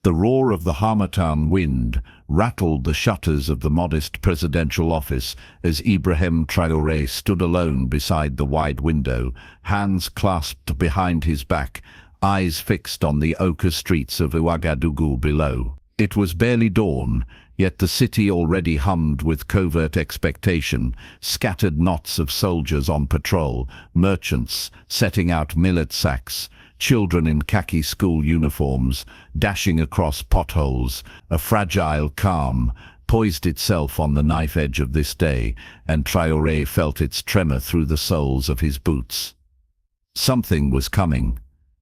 The roar of the harmattan wind rattled the shutters of the modest presidential office as Ibrahim Traoré stood alone beside the wide window, hands clasped behind his back, eyes fixed on the ochre streets of Ouagadougou below. It was barely dawn, yet the city already hummed with covert expectation, scattered knots of soldiers on patrol, merchants setting out millet sacks, children in khaki school uniforms, dashing across potholes. A fragile calm poised itself on the knife edge of this day, and Traoré felt its tremor through the soles of his boots. Something was coming.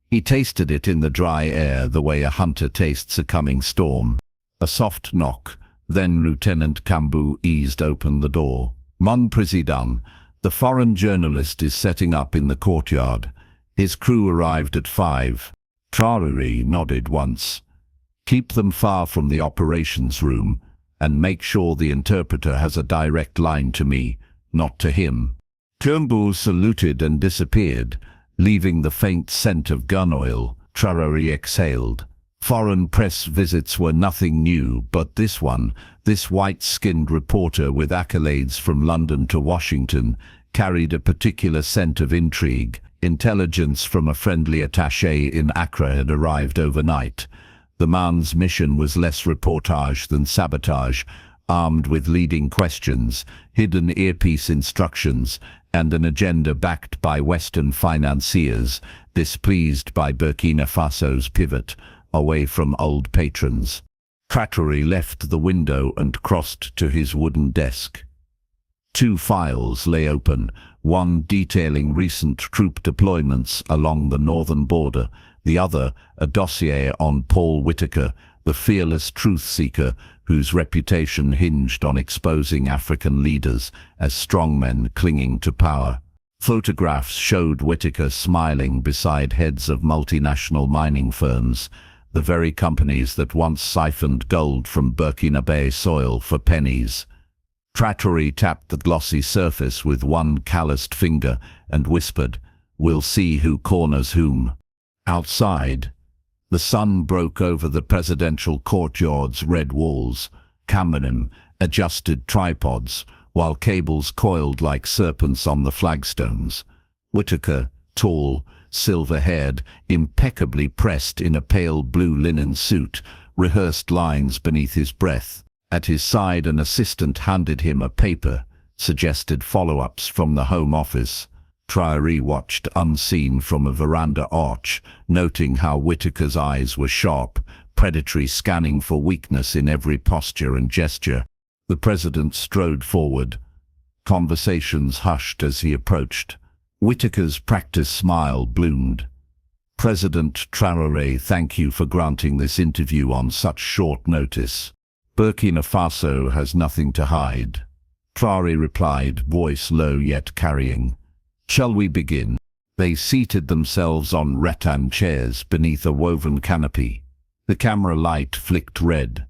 He tasted it in the dry air the way a hunter tastes a coming storm. A soft knock, then Lieutenant Cambou eased open the door. "Mon Président, the foreign journalist is setting up in the courtyard. His crew arrived at 5. Traoré nodded once. "Keep them far from the operations room, and make sure the interpreter has a direct line to me, not to him." Cambou saluted and disappeared, leaving the faint scent of gun oil. Traoré exhaled. Foreign press visits were nothing new, but this one, this white-skinned reporter with accolades from London to Washington, carried a particular scent of intrigue. Intelligence from a friendly attaché in Accra had arrived overnight. The man's mission was less reportage than sabotage, armed with leading questions, hidden earpiece instructions, and an agenda backed by Western financiers, displeased by Burkina Faso's pivot away from old patrons. Traoré left the window and crossed to his wooden desk. 2 files lay open, one detailing recent troop deployments along the northern border, the other a dossier on Paul Whitaker, the fearless truth-seeker whose reputation hinged on exposing African leaders as strongmen clinging to power. Photographs showed Whitaker smiling beside heads of multinational mining firms, the very companies that once siphoned gold from Burkinabe soil for pennies. Traoré tapped the glossy surface with one calloused finger and whispered, "We'll see who corners whom." Outside, the sun broke over the presidential courtyard's red walls. Cameron adjusted tripods, while cables coiled like serpents on the flagstones. Whitaker, tall, silver-haired, impeccably pressed in a pale blue linen suit, rehearsed lines beneath his breath. At his side, an assistant handed him a paper, suggested follow-ups from the Home Office. Traoré watched unseen from a veranda arch, noting how Whitaker's eyes were sharp, predatory, scanning for weakness in every posture and gesture. The president strode forward. Conversations hushed as he approached. Whitaker's practiced smile bloomed. "President Traoré, thank you for granting this interview on such short notice. Burkina Faso has nothing to hide." Traoré replied, voice low yet carrying. "Shall we begin?" They seated themselves on rattan chairs beneath a woven canopy. The camera light flicked red.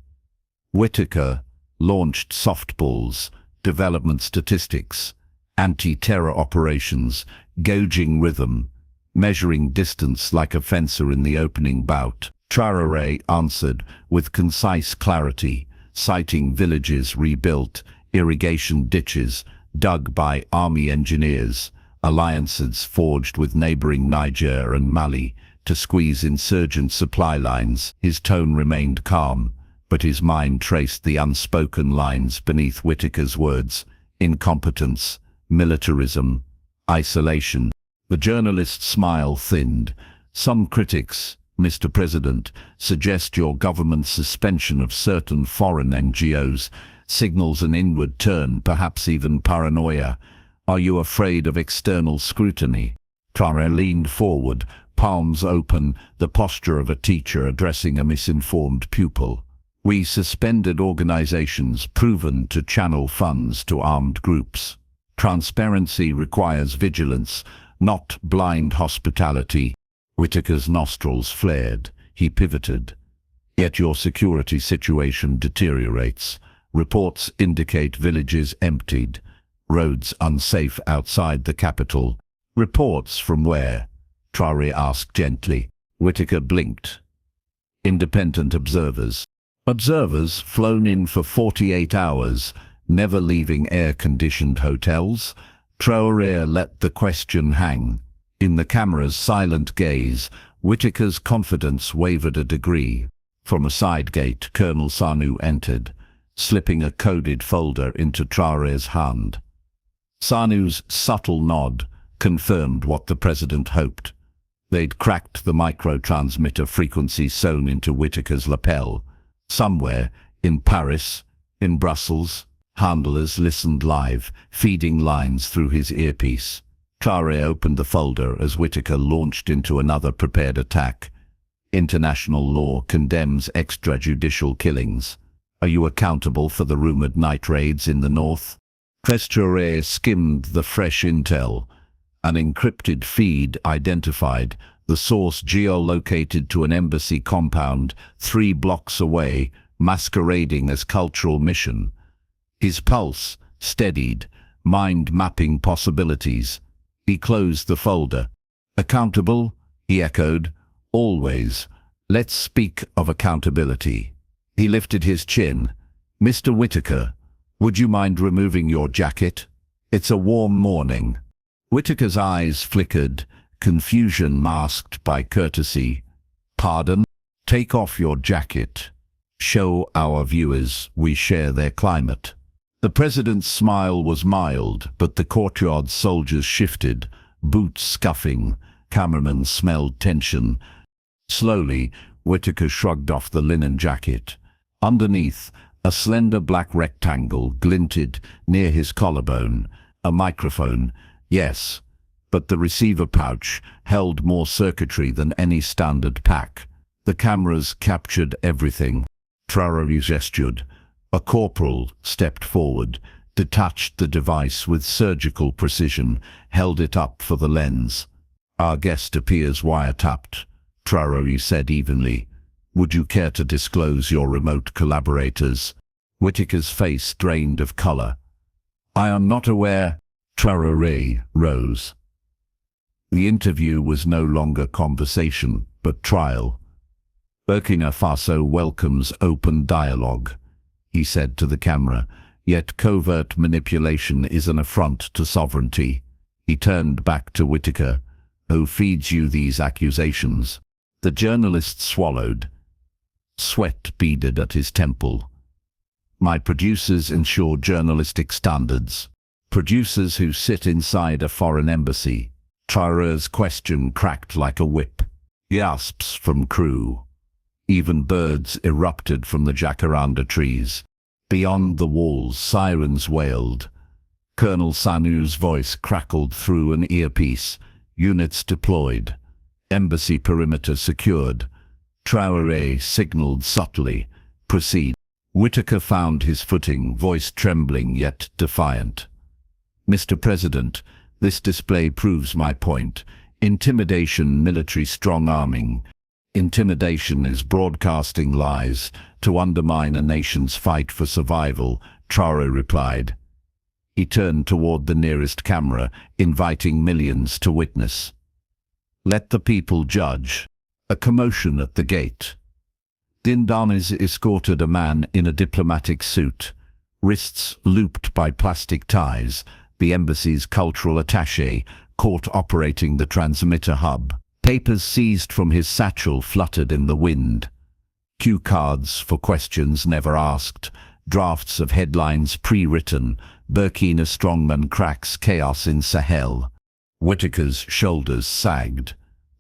Whitaker launched softballs, development statistics, anti-terror operations, gauging rhythm, measuring distance like a fencer in the opening bout. Traoré answered with concise clarity, citing villages rebuilt, irrigation ditches dug by army engineers, alliances forged with neighboring Niger and Mali to squeeze insurgent supply lines. His tone remained calm, but his mind traced the unspoken lines beneath Whitaker's words: incompetence, militarism, isolation. The journalist's smile thinned. "Some critics, Mr. President, suggest your government's suspension of certain foreign NGOs signals an inward turn, perhaps even paranoia. Are you afraid of external scrutiny?" Traoré leaned forward, palms open, the posture of a teacher addressing a misinformed pupil. "We suspended organizations proven to channel funds to armed groups. Transparency requires vigilance, not blind hospitality." Whitaker's nostrils flared. He pivoted. "Yet your security situation deteriorates. Reports indicate villages emptied, roads unsafe outside the capital." "Reports from where?" Traoré asked gently. Whitaker blinked. independent observers. Observers flown in for 48 hours, never leaving air-conditioned hotels. Traoré let the question hang. In the camera's silent gaze, Whitaker's confidence wavered a degree. From a side gate, Colonel Sanu entered, slipping a coded folder into Traoré's hand. Sanu's subtle nod confirmed what the president hoped. They'd cracked the micro-transmitter frequency sewn into Whitaker's lapel. Somewhere, in Paris, in Brussels, handlers listened live, feeding lines through his earpiece. Traoré opened the folder as Whitaker launched into another prepared attack. International law condemns extrajudicial killings. Are you accountable for the rumored night raids in the north? Traoré skimmed the fresh intel. An encrypted feed identified the source geolocated to an embassy compound 3 blocks away, masquerading as cultural mission. His pulse steadied, mind mapping possibilities. He closed the folder. Accountable? He echoed. Always. Let's speak of accountability. He lifted his chin. Mr. Whitaker, would you mind removing your jacket? It's a warm morning. Whitaker's eyes flickered, confusion masked by courtesy. Pardon? Take off your jacket. Show our viewers we share their climate. The president's smile was mild, but the courtyard's soldiers shifted, boots scuffing. Cameramen smelled tension. Slowly, Whitaker shrugged off the linen jacket. Underneath, a slender black rectangle glinted near his collarbone. A microphone, yes, but the receiver pouch held more circuitry than any standard pack. The cameras captured everything. Traoré gestured. A corporal stepped forward, detached the device with surgical precision, held it up for the lens. Our guest appears wiretapped, Traoré said evenly. Would you care to disclose your remote collaborators? Whitaker's face drained of color. I am not aware. Traoré rose. The interview was no longer conversation, but trial. Burkina Faso welcomes open dialogue, he said to the camera, yet covert manipulation is an affront to sovereignty. He turned back to Whitaker. Who feeds you these accusations? The journalist swallowed. Sweat beaded at his temple. My producers ensure journalistic standards. Producers who sit inside a foreign embassy. Traoré's question cracked like a whip. Gasps from crew. Even birds erupted from the jacaranda trees. Beyond the walls, sirens wailed. Colonel Sanu's voice crackled through an earpiece. Units deployed. Embassy perimeter secured. Traoré signaled subtly. Proceed. Whitaker found his footing, voice trembling yet defiant. Mr. President, this display proves my point. Intimidation, military strong-arming. Intimidation is broadcasting lies to undermine a nation's fight for survival, Traoré replied. He turned toward the nearest camera, inviting millions to witness. Let the people judge. A commotion at the gate. Dindanis escorted a man in a diplomatic suit, wrists looped by plastic ties, the embassy's cultural attaché, caught operating the transmitter hub. Papers seized from his satchel fluttered in the wind. Cue cards for questions never asked, drafts of headlines pre-written. Burkina strongman cracks chaos in Sahel. Whitaker's shoulders sagged.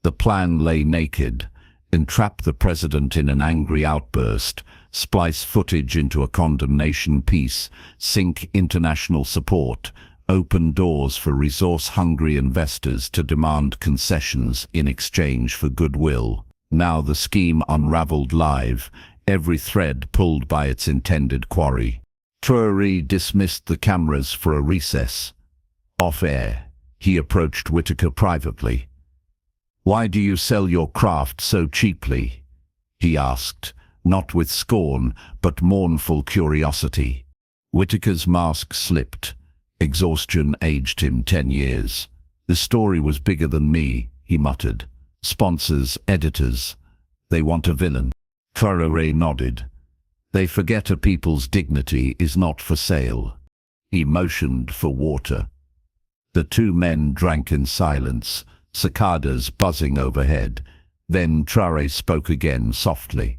The plan lay naked. Entrap the president in an angry outburst, splice footage into a condemnation piece, sink international support, open doors for resource-hungry investors to demand concessions in exchange for goodwill. Now the scheme unraveled live, every thread pulled by its intended quarry. Traoré dismissed the cameras for a recess. Off-air, he approached Whitaker privately. Why do you sell your craft so cheaply? He asked, not with scorn, but mournful curiosity. Whitaker's mask slipped. Exhaustion aged him 10 years. The story was bigger than me, he muttered. Sponsors, editors. They want a villain. Traoré nodded. They forget a people's dignity is not for sale. He motioned for water. The two men drank in silence, cicadas buzzing overhead. Then Traoré spoke again softly.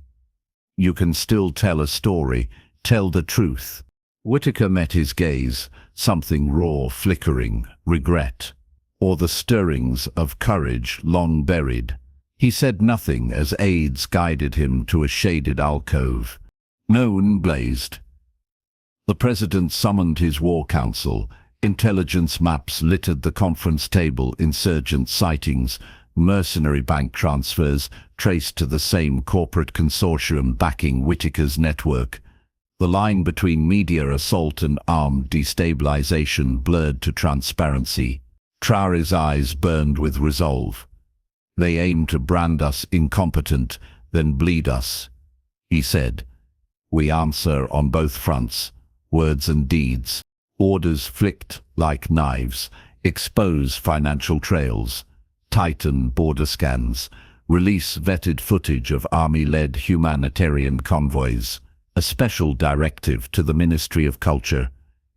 You can still tell a story, tell the truth. Whitaker met his gaze, something raw flickering, regret, or the stirrings of courage long buried. He said nothing as aides guided him to a shaded alcove. No one blazed. The president summoned his war council. Intelligence maps littered the conference table, insurgent sightings, mercenary bank transfers traced to the same corporate consortium backing Whitaker's network. The line between media assault and armed destabilization blurred to transparency. Traoré's eyes burned with resolve. They aim to brand us incompetent, then bleed us, he said. We answer on both fronts, words and deeds. Orders flicked like knives, expose financial trails, tighten border scans, release vetted footage of army-led humanitarian convoys. A special directive to the Ministry of Culture.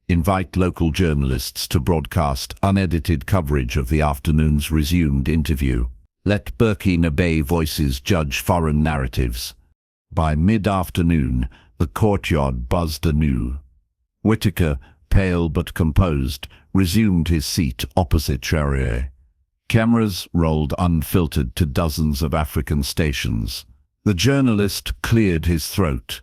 Invite local journalists to broadcast unedited coverage of the afternoon's resumed interview. Let Burkinabe voices judge foreign narratives. By mid-afternoon, the courtyard buzzed anew. Whitaker, pale but composed, resumed his seat opposite Traoré. Cameras rolled unfiltered to dozens of African stations. The journalist cleared his throat.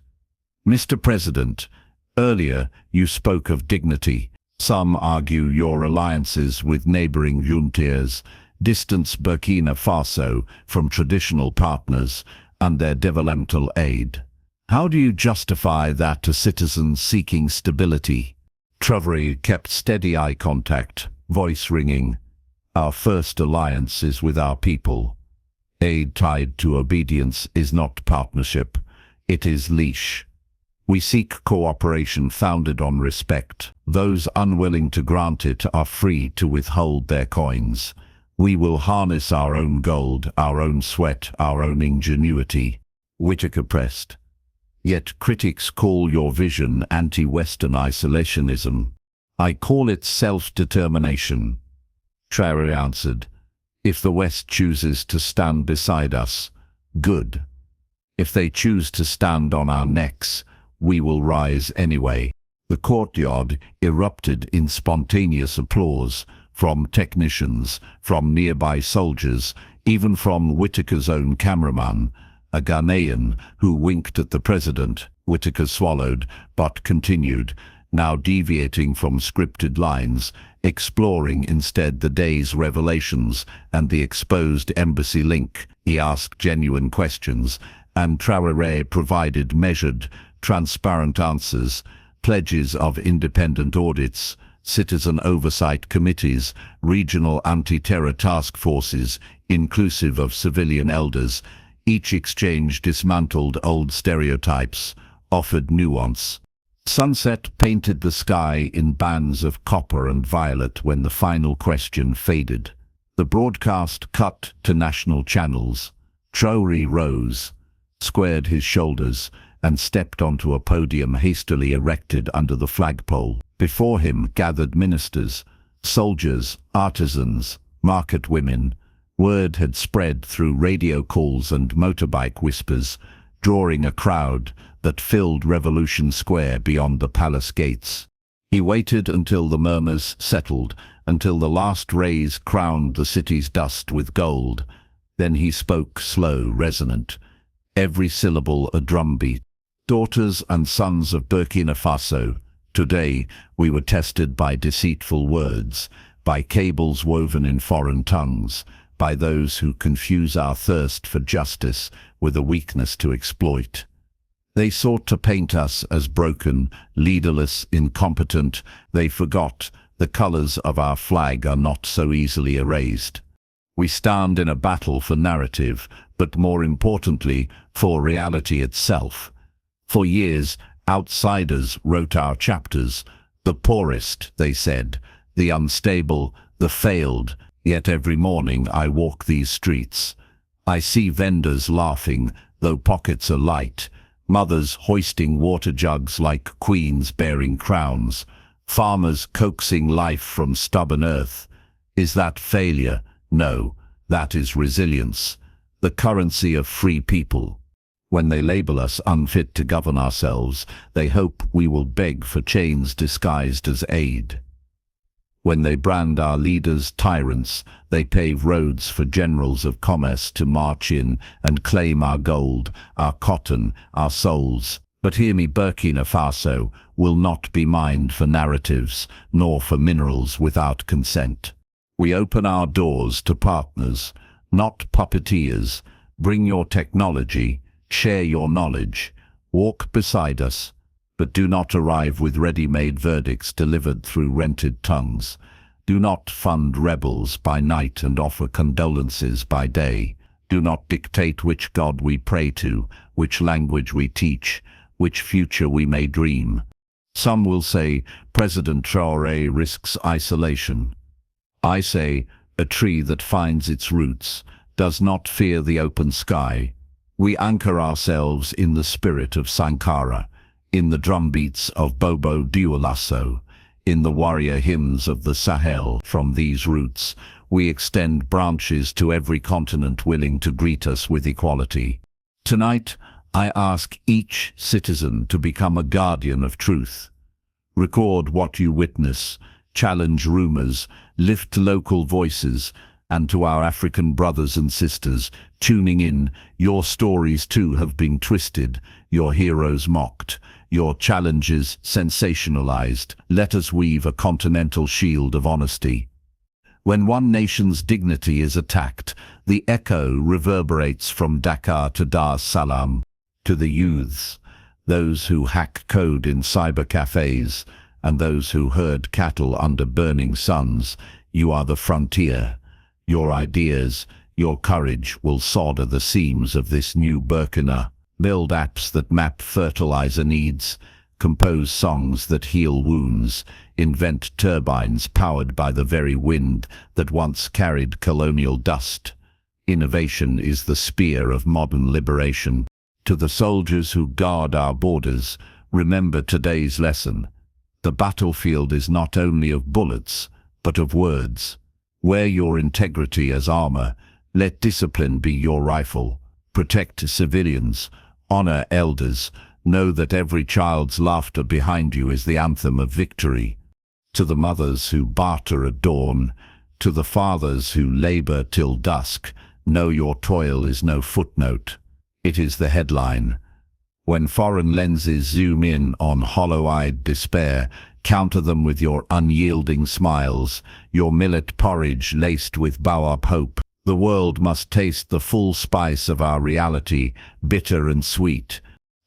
Mr. President, earlier you spoke of dignity. Some argue your alliances with neighboring juntas distance Burkina Faso from traditional partners and their developmental aid. How do you justify that to citizens seeking stability? Traoré kept steady eye contact, voice ringing. Our first alliance is with our people. Aid tied to obedience is not partnership, it is leash. We seek cooperation founded on respect. Those unwilling to grant it are free to withhold their coins. We will harness our own gold, our own sweat, our own ingenuity. Whitaker pressed. Yet critics call your vision anti-Western isolationism. I call it self-determination. Traoré answered, if the West chooses to stand beside us, good. If they choose to stand on our necks, we will rise anyway. The courtyard erupted in spontaneous applause, from technicians, from nearby soldiers, even from Whitaker's own cameraman, a Ghanaian who winked at the president. Whitaker swallowed, but continued, now deviating from scripted lines, exploring instead the day's revelations and the exposed embassy link. He asked genuine questions, and Traoré provided measured, transparent answers, pledges of independent audits, citizen oversight committees, regional anti-terror task forces, inclusive of civilian elders. Each exchange dismantled old stereotypes, offered nuance. Sunset painted the sky in bands of copper and violet when the final question faded. The broadcast cut to national channels. Traoré rose, squared his shoulders, and stepped onto a podium hastily erected under the flagpole. Before him gathered ministers, soldiers, artisans, market women. Word had spread through radio calls and motorbike whispers, drawing a crowd that filled Revolution Square beyond the palace gates. He waited until the murmurs settled, until the last rays crowned the city's dust with gold. Then he spoke slow, resonant, every syllable a drumbeat. Daughters and sons of Burkina Faso, today we were tested by deceitful words, by cables woven in foreign tongues, by those who confuse our thirst for justice with a weakness to exploit. They sought to paint us as broken, leaderless, incompetent. They forgot the colors of our flag are not so easily erased. We stand in a battle for narrative, but more importantly, for reality itself. For years, outsiders wrote our chapters. The poorest, they said, the unstable, the failed. Yet every morning I walk these streets. I see vendors laughing, though pockets are light, mothers hoisting water jugs like queens bearing crowns, farmers coaxing life from stubborn earth. Is that failure? No, that is resilience, the currency of free people. When they label us unfit to govern ourselves, they hope we will beg for chains disguised as aid. When they brand our leaders tyrants, they pave roads for generals of commerce to march in and claim our gold, our cotton, our souls. But hear me, Burkina Faso will not be mined for narratives, nor for minerals without consent. We open our doors to partners, not puppeteers. Bring your technology, share your knowledge, walk beside us, but do not arrive with ready-made verdicts delivered through rented tongues. Do not fund rebels by night and offer condolences by day. Do not dictate which God we pray to, which language we teach, which future we may dream. Some will say President Traoré risks isolation. I say a tree that finds its roots does not fear the open sky. We anchor ourselves in the spirit of Sankara, in the drumbeats of Bobo Dioulasso, in the warrior hymns of the Sahel. From these roots, we extend branches to every continent willing to greet us with equality. Tonight, I ask each citizen to become a guardian of truth. Record what you witness, challenge rumors, lift local voices, and to our African brothers and sisters tuning in, your stories too have been twisted, your heroes mocked, your challenges sensationalized. Let us weave a continental shield of honesty. When one nation's dignity is attacked, the echo reverberates from Dakar to Dar es Salaam. To the youths, those who hack code in cyber cafes, and those who herd cattle under burning suns, you are the frontier. Your ideas, your courage will solder the seams of this new Burkina. Build apps that map fertilizer needs, compose songs that heal wounds, invent turbines powered by the very wind that once carried colonial dust. Innovation is the spear of modern liberation. To the soldiers who guard our borders, remember today's lesson. The battlefield is not only of bullets, but of words. Wear your integrity as armor. Let discipline be your rifle. Protect civilians. Honor elders. Know that every child's laughter behind you is the anthem of victory. To the mothers who barter at dawn, to the fathers who labor till dusk, know your toil is no footnote. It is the headline. When foreign lenses zoom in on hollow-eyed despair, counter them with your unyielding smiles, your millet porridge laced with baobab hope. The world must taste the full spice of our reality, bitter and sweet.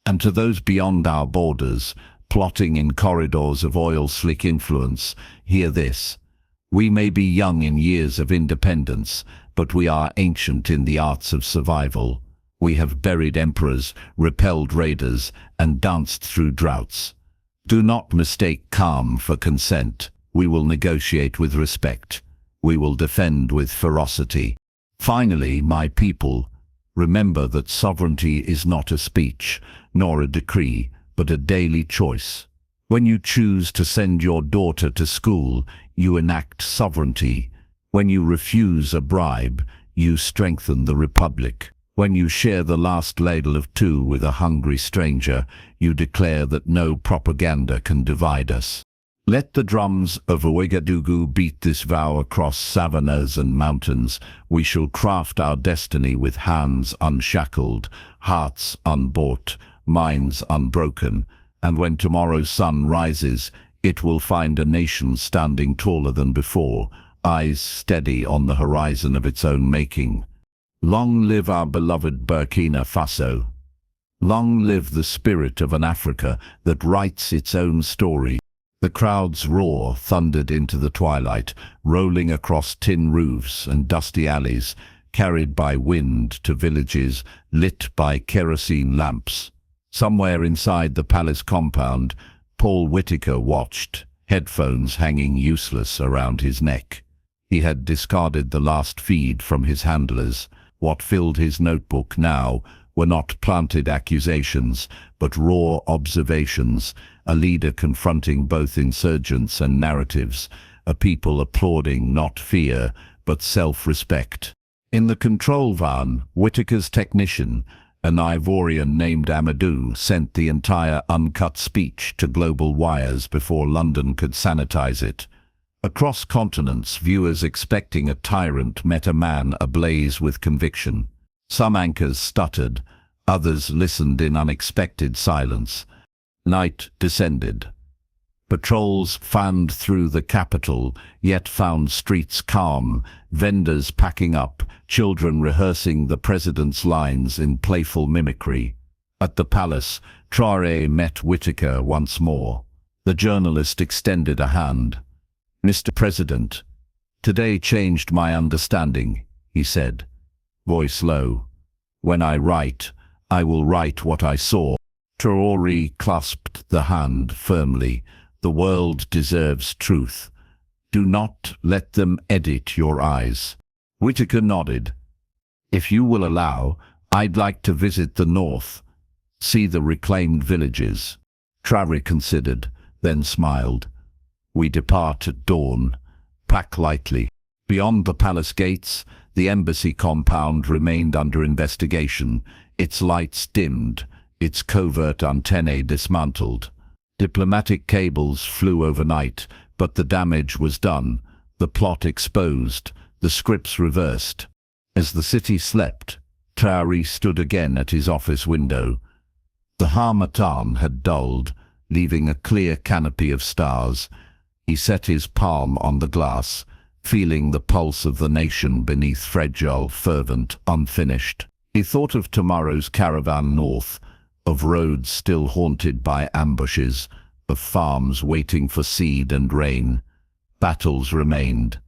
And to those beyond our borders, plotting in corridors of oil-slick influence, hear this. We may be young in years of independence, but we are ancient in the arts of survival. We have buried emperors, repelled raiders, and danced through droughts. Do not mistake calm for consent. We will negotiate with respect. We will defend with ferocity. Finally, my people, remember that sovereignty is not a speech, nor a decree, but a daily choice. When you choose to send your daughter to school, you enact sovereignty. When you refuse a bribe, you strengthen the republic. When you share the last ladle of two with a hungry stranger, you declare that no propaganda can divide us. Let the drums of Ouagadougou beat this vow across savannas and mountains. We shall craft our destiny with hands unshackled, hearts unbought, minds unbroken. And when tomorrow's sun rises, it will find a nation standing taller than before, eyes steady on the horizon of its own making. Long live our beloved Burkina Faso. Long live the spirit of an Africa that writes its own story. The crowd's roar thundered into the twilight, rolling across tin roofs and dusty alleys, carried by wind to villages lit by kerosene lamps. Somewhere inside the palace compound, Paul Whitaker watched, headphones hanging useless around his neck. He had discarded the last feed from his handlers. What filled his notebook now were not planted accusations, but raw observations, a leader confronting both insurgents and narratives, a people applauding not fear, but self-respect. In the control van, Whitaker's technician, an Ivorian named Amadou, sent the entire uncut speech to global wires before London could sanitize it. Across continents, viewers expecting a tyrant met a man ablaze with conviction. Some anchors stuttered, others listened in unexpected silence. Night descended. Patrols fanned through the capital, yet found streets calm, vendors packing up, children rehearsing the president's lines in playful mimicry. At the palace, Traoré met Whitaker once more. The journalist extended a hand. "Mr. President, today changed my understanding," he said, voice low. "When I write, I will write what I saw." Traoré clasped the hand firmly. "The world deserves truth. Do not let them edit your eyes." Whitaker nodded. "If you will allow, I'd like to visit the north, see the reclaimed villages." Traoré considered, then smiled. "We depart at dawn. Pack lightly." Beyond the palace gates, the embassy compound remained under investigation, its lights dimmed, its covert antennae dismantled. Diplomatic cables flew overnight, but the damage was done, the plot exposed, the scripts reversed. As the city slept, Traoré stood again at his office window. The harmattan had dulled, leaving a clear canopy of stars. He set his palm on the glass, feeling the pulse of the nation beneath fragile, fervent, unfinished. He thought of tomorrow's caravan north, of roads still haunted by ambushes, of farms waiting for seed and rain. Battles remained,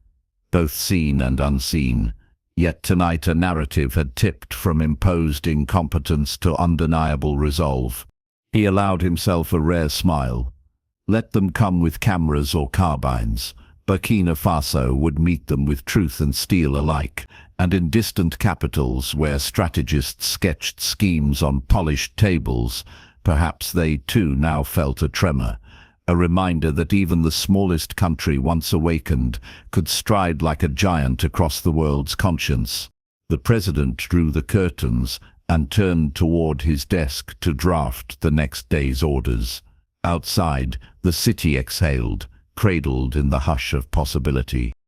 both seen and unseen, yet tonight a narrative had tipped from imposed incompetence to undeniable resolve. He allowed himself a rare smile. Let them come with cameras or carbines. Burkina Faso would meet them with truth and steel alike, and in distant capitals where strategists sketched schemes on polished tables, perhaps they too now felt a tremor, a reminder that even the smallest country once awakened could stride like a giant across the world's conscience. The president drew the curtains and turned toward his desk to draft the next day's orders. Outside, the city exhaled, cradled in the hush of possibility.